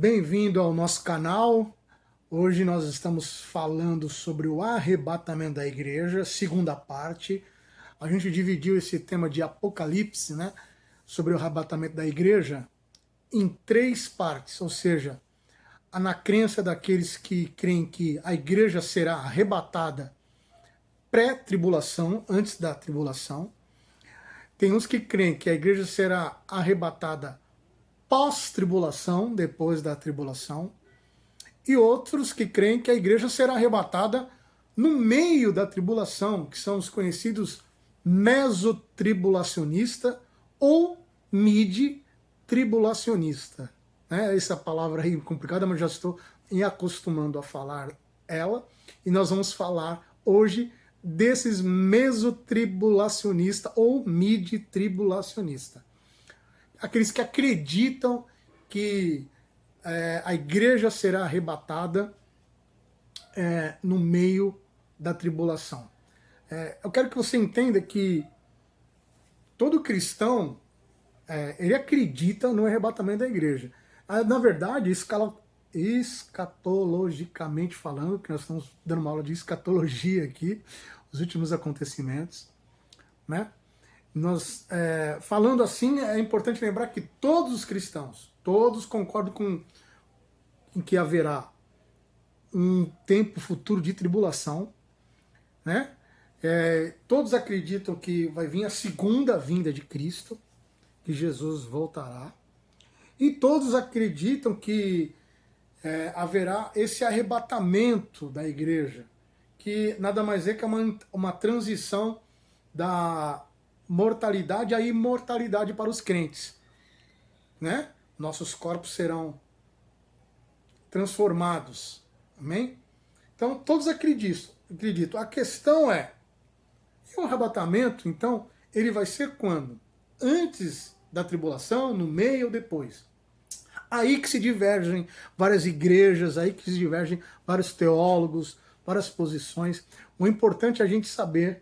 Bem-vindo ao nosso canal. Hoje nós estamos falando sobre o arrebatamento da igreja, segunda parte. A gente dividiu esse tema de Apocalipse, né, sobre o arrebatamento da igreja, em três partes, ou seja, na crença daqueles que creem que a igreja será arrebatada pré-tribulação, antes da tribulação. Tem uns que creem que a igreja será arrebatada pós-tribulação, depois da tribulação, e outros que creem que a igreja será arrebatada no meio da tribulação, que são os conhecidos mesotribulacionista ou mid-tribulacionista. Essa palavra aí é complicada, mas já estou me acostumando a falar ela, e nós vamos falar hoje desses mesotribulacionista ou mid-tribulacionista. Aqueles que acreditam que a igreja será arrebatada no meio da tribulação. Eu quero que você entenda que todo cristão ele acredita no arrebatamento da igreja. Na verdade, escatologicamente falando, que nós estamos dando uma aula de escatologia aqui, os últimos acontecimentos, né? Falando assim, é importante lembrar que todos os cristãos, todos concordam em que haverá um tempo futuro de tribulação, né? Todos acreditam que vai vir a segunda vinda de Cristo, que Jesus voltará, e todos acreditam que haverá esse arrebatamento da igreja, que nada mais é que uma transição da mortalidade à imortalidade para os crentes, né? Nossos corpos serão transformados, amém? Então todos acreditam. A questão é, o arrebatamento, então, ele vai ser quando? Antes da tribulação, no meio ou depois? Aí que se divergem várias igrejas, aí que se divergem vários teólogos, várias posições. O importante é a gente saber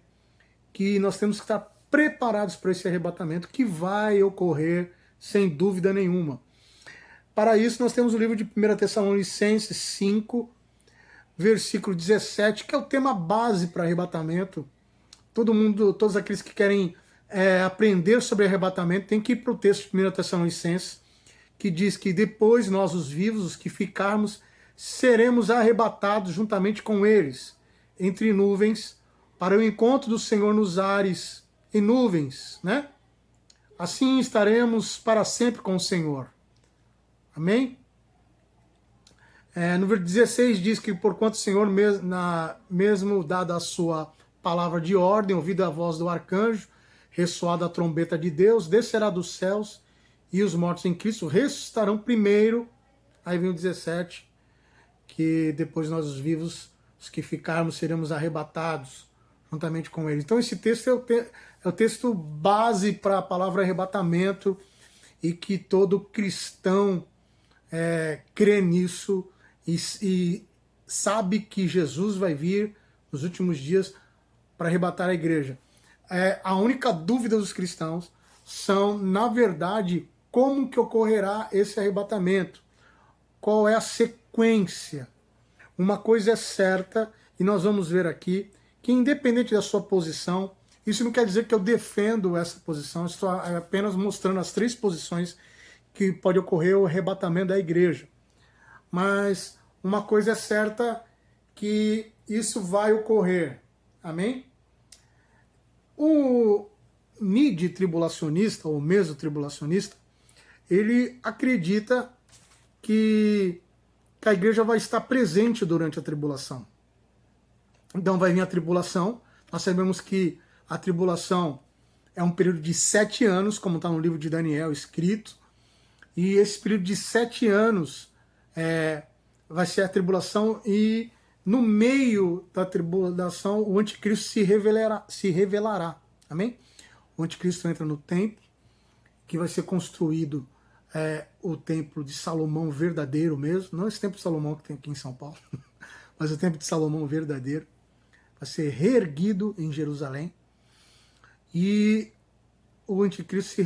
que nós temos que estar preparados para esse arrebatamento que vai ocorrer sem dúvida nenhuma. Para isso nós temos o livro de 1 Tessalonicenses 5, versículo 17, que é o tema base para arrebatamento. Todos aqueles que querem aprender sobre arrebatamento, tem que ir para o texto de 1 Tessalonicenses, que diz que depois nós, os vivos, os que ficarmos, seremos arrebatados juntamente com eles, entre nuvens, para o encontro do Senhor nos ares e nuvens, né? Assim estaremos para sempre com o Senhor. Amém? No versículo 16 diz que porquanto o Senhor, mesmo dada a sua palavra de ordem, ouvida a voz do arcanjo, ressoada a trombeta de Deus, descerá dos céus, e os mortos em Cristo ressuscitarão primeiro. Aí vem o 17, que depois nós os vivos, os que ficarmos, seremos arrebatados juntamente com eles. Então esse texto é o texto base para a palavra arrebatamento, e que todo cristão crê nisso e sabe que Jesus vai vir nos últimos dias para arrebatar a igreja. A única dúvida dos cristãos são, na verdade, como que ocorrerá esse arrebatamento? Qual é a sequência? Uma coisa é certa, e nós vamos ver aqui, que independente da sua posição, isso não quer dizer que eu defendo essa posição, estou apenas mostrando as três posições que pode ocorrer o arrebatamento da igreja. Mas uma coisa é certa, que isso vai ocorrer. Amém? O mid-tribulacionista, ou mesotribulacionista, ele acredita que a igreja vai estar presente durante a tribulação. Então vai vir a tribulação. Nós sabemos que a tribulação é um período de 7 anos, como está no livro de Daniel escrito. E esse período de 7 anos vai ser a tribulação, e no meio da tribulação o anticristo se revelará. Amém? O anticristo entra no templo, que vai ser construído o templo de Salomão verdadeiro mesmo, não esse templo de Salomão que tem aqui em São Paulo, mas o templo de Salomão verdadeiro, vai ser reerguido em Jerusalém, e o anticristo se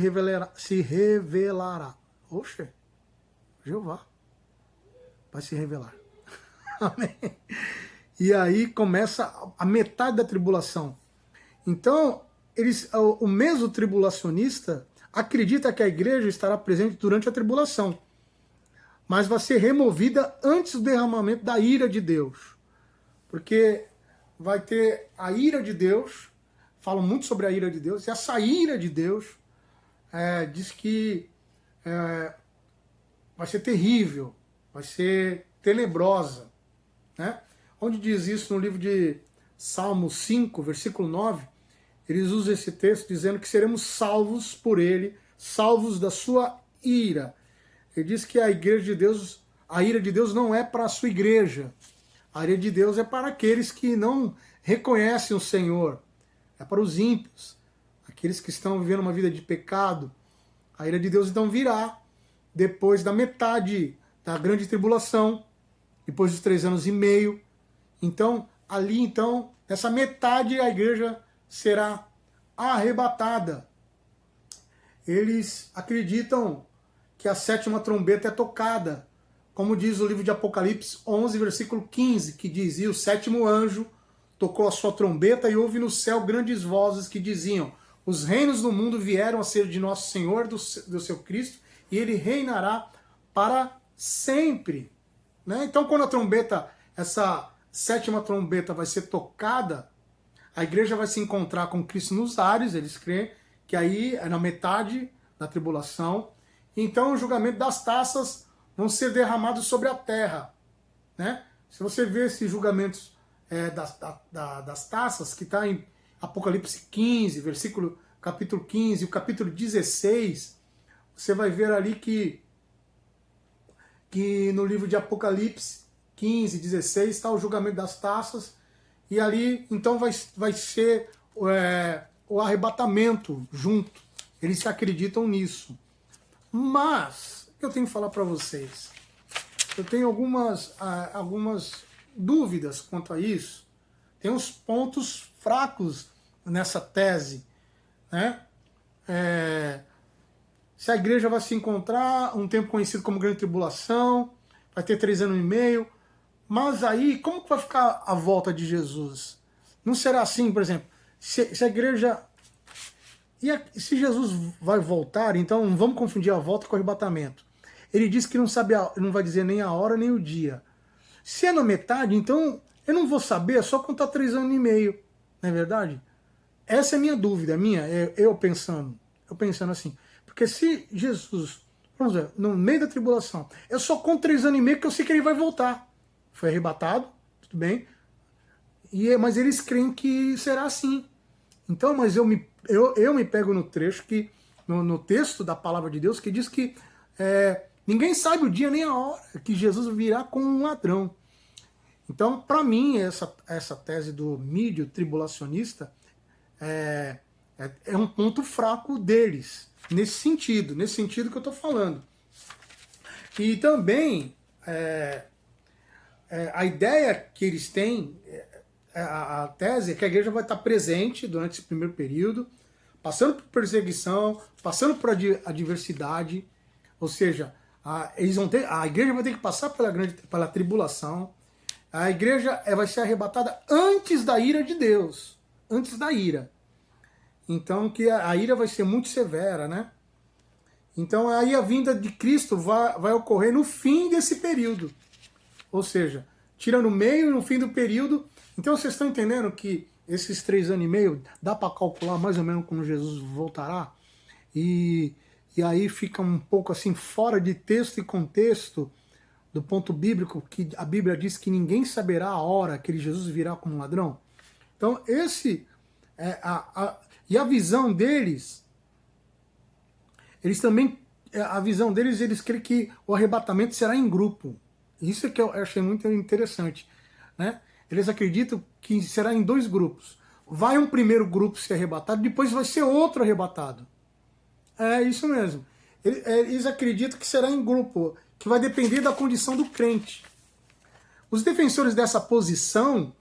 revelará. Oxe, Jeová. vai se revelar. Amém? E aí começa a metade da tribulação. Então, o mesmo tribulacionista acredita que a igreja estará presente durante a tribulação, mas vai ser removida antes do derramamento da ira de Deus. Porque vai ter a ira de Deus, falam muito sobre a ira de Deus, e essa ira de Deus diz que vai ser terrível, vai ser tenebrosa, né? Onde diz isso no livro de Salmo 5, versículo 9, eles usam esse texto dizendo que seremos salvos por ele, salvos da sua ira. Ele diz que a igreja de Deus, a ira de Deus não é para a sua igreja. A ira de Deus é para aqueles que não reconhecem o Senhor. É para os ímpios, aqueles que estão vivendo uma vida de pecado. A ira de Deus então virá depois da metade da grande tribulação, depois dos 3 anos e meio. Então, ali então, nessa metade a igreja será arrebatada. Eles acreditam que a 7ª trombeta é tocada, como diz o livro de Apocalipse 11, versículo 15, que diz: e o 7º anjo tocou a sua trombeta e houve no céu grandes vozes que diziam: os reinos do mundo vieram a ser de nosso Senhor, do seu Cristo, e ele reinará para sempre. Né? Então, quando a trombeta, essa 7ª trombeta vai ser tocada, a igreja vai se encontrar com Cristo nos ares, eles creem que aí é na metade da tribulação. Então o julgamento das taças vão ser derramados sobre a terra. Né? Se você vê esses julgamentos das taças, que está em Apocalipse 15, capítulo 15, o capítulo 16, você vai ver ali que no livro de Apocalipse 15, 16, está o julgamento das taças, e ali então vai ser o arrebatamento junto. Eles acreditam nisso. Mas, o que eu tenho que falar para vocês? Eu tenho algumas dúvidas quanto a isso. Tem uns pontos fracos nessa tese. Né? Se a igreja vai se encontrar um tempo conhecido como Grande Tribulação, vai ter 3 anos e meio, mas aí, como que vai ficar a volta de Jesus? Não será assim, por exemplo, se a igreja... se Jesus vai voltar, então não vamos confundir a volta com o arrebatamento. Ele diz que não sabe, não vai dizer nem a hora nem o dia. Se é na metade, então eu não vou saber, é só contar 3 anos e meio, não é verdade? Essa é a minha dúvida, eu pensando assim. Porque se Jesus, vamos ver, no meio da tribulação, eu só conto 3 anos e meio que eu sei que ele vai voltar. Foi arrebatado, tudo bem, mas eles creem que será assim. Então, mas eu me pego no trecho, no texto da palavra de Deus, que diz que ninguém sabe o dia nem a hora que Jesus virá como um ladrão. Então, para mim, essa tese do mídio tribulacionista é um ponto fraco deles, nesse sentido que eu estou falando. E também a ideia que eles têm, a tese é que a igreja vai estar presente durante esse primeiro período, passando por perseguição, passando por adversidade, ou seja, a igreja vai ter que passar pela tribulação. A igreja vai ser arrebatada antes da ira de Deus, antes da ira. Então, que a ira vai ser muito severa, né? Então, aí a vinda de Cristo vai ocorrer no fim desse período. Ou seja, tira no meio e no fim do período. Então, vocês estão entendendo que esses 3 anos e meio dá para calcular mais ou menos quando Jesus voltará? E aí fica um pouco assim fora de texto e contexto do ponto bíblico, que a Bíblia diz que ninguém saberá a hora que Jesus virá como ladrão. Então, e a visão deles, eles creem que o arrebatamento será em grupo. Isso é que eu achei muito interessante, né? Eles acreditam que será em 2 grupos. Vai um primeiro grupo ser arrebatado, depois vai ser outro arrebatado. É isso mesmo. Eles acreditam que será em grupo, que vai depender da condição do crente. Os defensores dessa posição,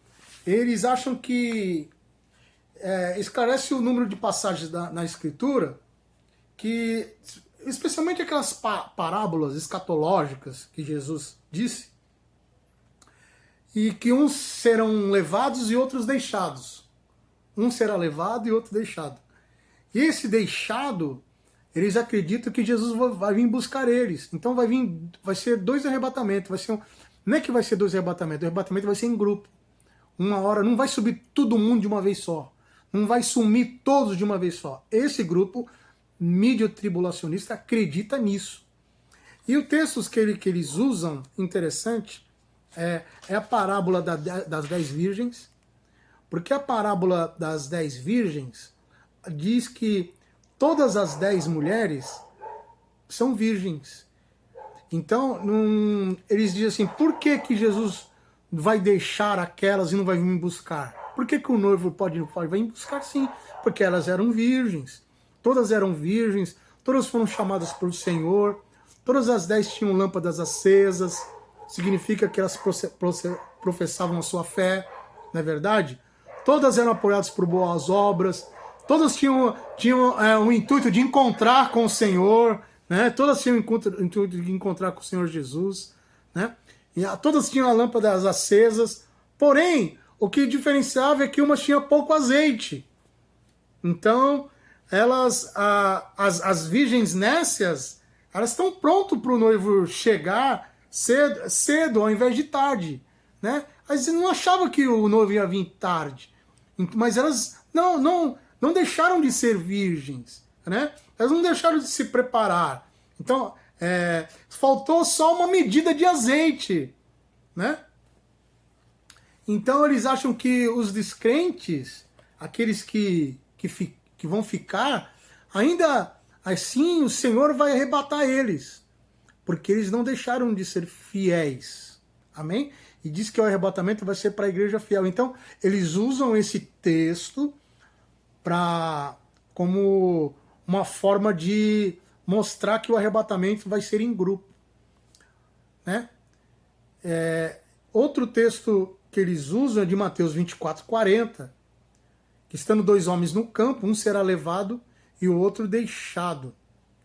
eles acham que esclarece o número de passagens na Escritura, que, especialmente aquelas parábolas escatológicas que Jesus disse, e que uns serão levados e outros deixados. Um será levado e outro deixado. E esse deixado, eles acreditam que Jesus vai vir buscar eles. Então vai ser dois arrebatamentos. Não é que vai ser dois arrebatamentos, o arrebatamento vai ser em grupo. Uma hora, não vai subir todo mundo de uma vez só. Não vai sumir todos de uma vez só. Esse grupo mídio tribulacionista acredita nisso. E o texto que eles usam, interessante, é a parábola das 10 virgens, porque a parábola das 10 virgens diz que todas as 10 mulheres são virgens. Então, eles dizem assim, por que Jesus vai deixar aquelas e não vai vir me buscar? Por que o noivo pode vai me buscar? Sim, porque elas eram virgens. Todas eram virgens, todas foram chamadas pelo Senhor, todas as 10 tinham lâmpadas acesas, significa que elas professavam a sua fé, não é verdade? Todas eram apoiadas por boas obras, todas tinham o intuito de encontrar com o Senhor, né? Todas tinham o intuito de encontrar com o Senhor Jesus, né? E todas tinham lâmpadas acesas, porém, o que diferenciava é que umas tinham pouco azeite. Então, as virgens nécias, elas estão prontas para o noivo chegar cedo ao invés de tarde, né? Mas não achava que o noivo ia vir tarde, mas elas não deixaram de ser virgens, né? Elas não deixaram de se preparar. Então, faltou só uma medida de azeite, né? Então eles acham que os descrentes, aqueles que vão ficar, ainda assim o Senhor vai arrebatar eles, porque eles não deixaram de ser fiéis. Amém? E diz que o arrebatamento vai ser para a igreja fiel. Então, eles usam esse texto como uma forma de mostrar que o arrebatamento vai ser em grupo, né? Outro texto que eles usam é de Mateus 24:40, que estando 2 homens no campo, um será levado e o outro deixado,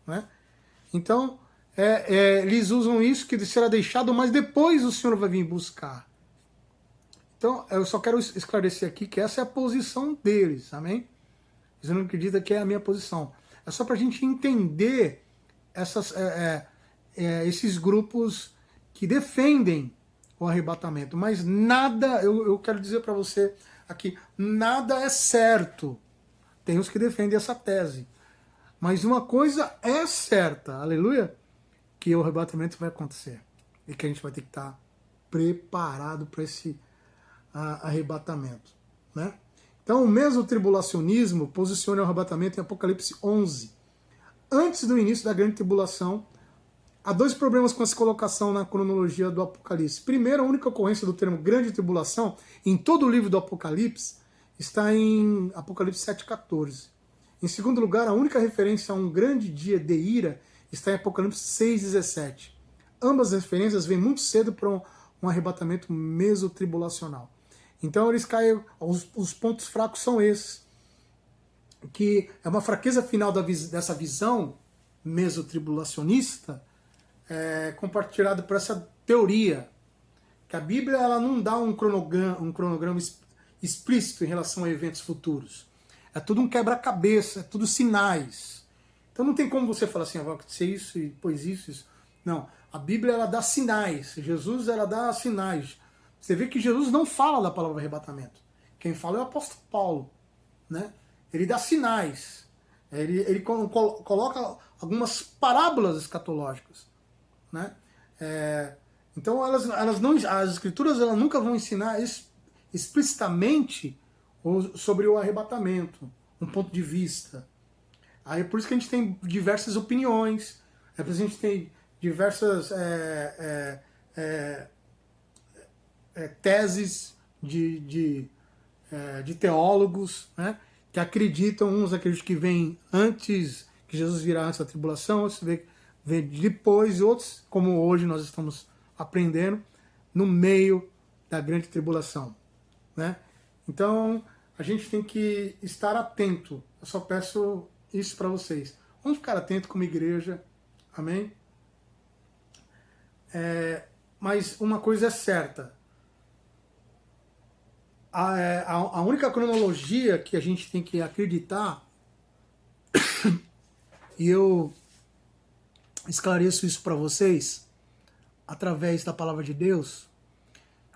né? Então, eles usam isso, que será deixado, mas depois o Senhor vai vir buscar. Então, eu só quero esclarecer aqui que essa é a posição deles, amém? Eles não acreditam que é a minha posição. É só para a gente entender esses grupos que defendem o arrebatamento. Mas nada, eu quero dizer para você aqui, nada é certo. Tem os que defendem essa tese. Mas uma coisa é certa, aleluia, que o arrebatamento vai acontecer. E que a gente vai ter que estar preparado para esse arrebatamento, né? Então, o mesmo tribulacionismo posiciona o arrebatamento em Apocalipse 11. Antes do início da grande tribulação, há dois problemas com essa colocação na cronologia do Apocalipse. Primeiro, a única ocorrência do termo grande tribulação em todo o livro do Apocalipse está em Apocalipse 7,14. Em segundo lugar, a única referência a um grande dia de ira está em Apocalipse 6,17. Ambas as referências vêm muito cedo para um arrebatamento mesotribulacional. Então eles caem, os pontos fracos são esses, que é uma fraqueza final dessa visão mesotribulacionista, compartilhada por essa teoria, que a Bíblia ela não dá um cronograma explícito em relação a eventos futuros. É tudo um quebra-cabeça, é tudo sinais. Então não tem como você falar assim, vai acontecer isso e depois isso. Não, a Bíblia ela dá sinais, Jesus ela dá sinais. Você vê que Jesus não fala da palavra arrebatamento. Quem fala é o apóstolo Paulo, né? Ele dá sinais. Ele coloca algumas parábolas escatológicas, né? Então as escrituras elas nunca vão ensinar explicitamente sobre o arrebatamento, um ponto de vista. Aí é por isso que a gente tem diversas opiniões, é por isso que a gente tem diversas teses de teólogos, né, que acreditam, uns acreditam que vem antes, que Jesus virá antes da tribulação, outros vem depois, outros, como hoje nós estamos aprendendo, no meio da grande tribulação, né? Então, a gente tem que estar atento. Eu só peço isso para vocês. Vamos ficar atento como igreja, amém? Mas uma coisa é certa, A única cronologia que a gente tem que acreditar, e eu esclareço isso para vocês através da palavra de Deus,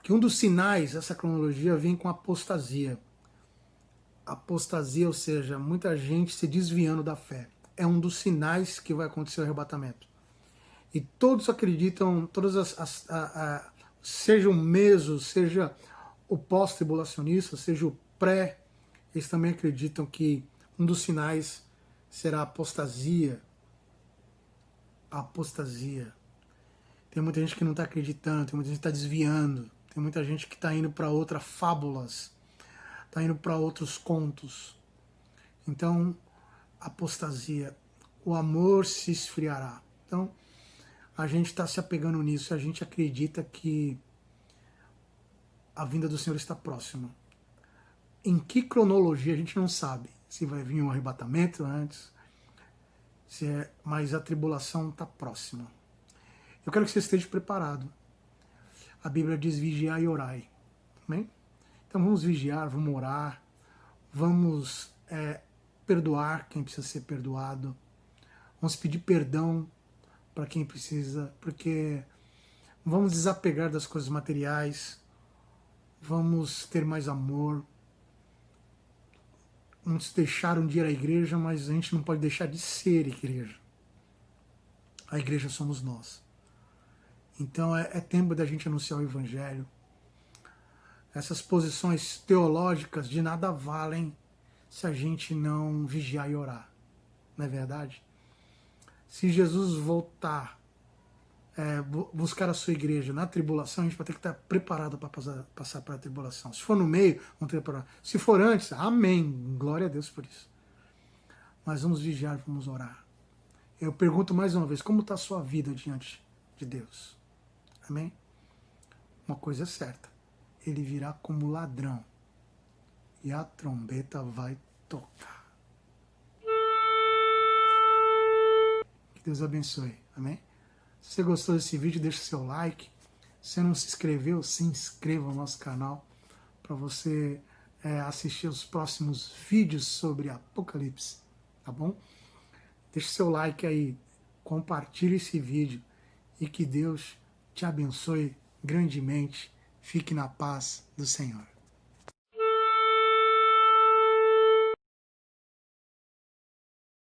que um dos sinais dessa cronologia vem com apostasia. Apostasia, ou seja, muita gente se desviando da fé. É um dos sinais que vai acontecer o arrebatamento. E todos acreditam, seja o meso, seja o pós-tribulacionista, seja o pré, eles também acreditam que um dos sinais será a apostasia. A apostasia. Tem muita gente que não está acreditando, tem muita gente que está desviando, tem muita gente que está indo para outras fábulas, está indo para outros contos. Então, apostasia. O amor se esfriará. Então, a gente está se apegando nisso, a gente acredita que a vinda do Senhor está próxima. Em que cronologia a gente não sabe. Se vai vir um arrebatamento antes, mas a tribulação está próxima. Eu quero que você esteja preparado. A Bíblia diz vigiar e orai. Amém? Então vamos vigiar, vamos orar, vamos perdoar quem precisa ser perdoado, vamos pedir perdão para quem precisa, porque vamos desapegar das coisas materiais, vamos ter mais amor, vamos deixar um dia a igreja, mas a gente não pode deixar de ser igreja. A igreja somos nós. Então é tempo da gente anunciar o Evangelho. Essas posições teológicas de nada valem se a gente não vigiar e orar. Não é verdade? Se Jesus voltar, buscar a sua igreja na tribulação, a gente vai ter que estar preparado para passar pela tribulação. Se for no meio, vamos ter preparado. Se for antes, amém. Glória a Deus por isso. Mas vamos vigiar, vamos orar. Eu pergunto mais uma vez, como está a sua vida diante de Deus? Amém? Uma coisa é certa. Ele virá como ladrão e a trombeta vai tocar. Que Deus abençoe. Amém? Se você gostou desse vídeo, deixa seu like. Se você não se inscreveu, se inscreva no nosso canal para você assistir os próximos vídeos sobre Apocalipse. Tá bom? Deixa seu like aí. Compartilhe esse vídeo e que Deus te abençoe grandemente. Fique na paz do Senhor.